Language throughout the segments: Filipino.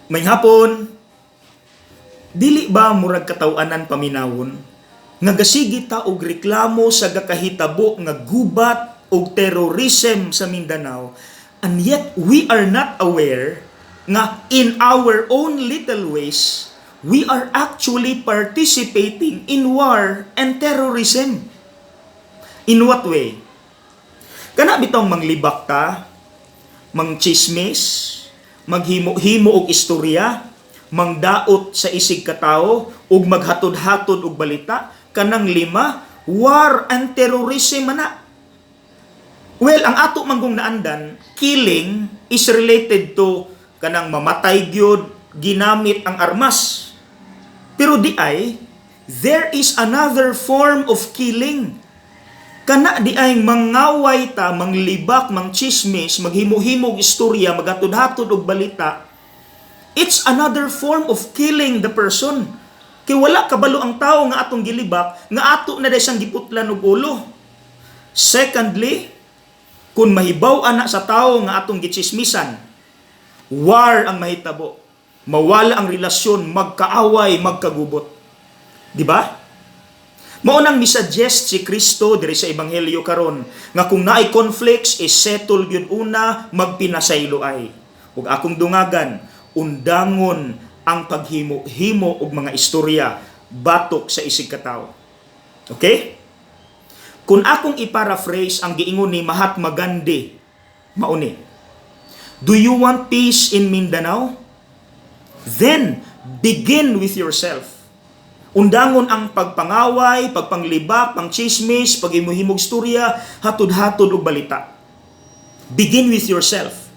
May hapon, dili ba murag katawanan paminawon nga gasigi ta og reklamo sa gakahitabo nga gubat og terrorism sa Mindanao, and yet we are not aware nga in our own little ways we are actually participating in war and terrorism. In what way? Kana bitong manglibak ta, mangchismis, maghimo-himo og istorya, mangdaot sa isig katao ug maghatod-hatod og balita, kanang lima, war and terrorism ana. Well, ang ato manggong naandan, killing is related to kanang mamatay gyud ginamit ang armas. Pero di ay, there is another form of killing. Kana di ay mangaway ta, manglibak, mangchismis, maghimo-himog istorya, maghatod-hatod og balita. It's another form of killing the person. Kay wala kabalo ang tao nga atong gilibak, nga ato na siyang giputlan og ulo. Secondly, kung mahibaw ana sa tao nga atong gichismisan, war ang mahitabo. Mawala ang relasyon, magkaaway, magkagubot. Di ba? Maunang misuggest si Kristo diri sa ebanghelyo karon nga kung naay conflicts is settle gyud una, magpinasaylo ay. Ug akong dungagan, undangon ang paghimo-himo og mga istorya batok sa isig katao. Okay? Kung akong i-paraphrase ang giingon ni Mahatma Gandhi, mauni. Do you want peace in Mindanao? Then begin with yourself. Undangon ang pagpangaway, pagpanglibak, pangchismis, paghimuhimog istorya, hatod-hatod og balita. Begin with yourself.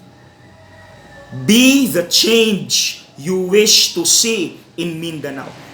Be the change you wish to see in Mindanao.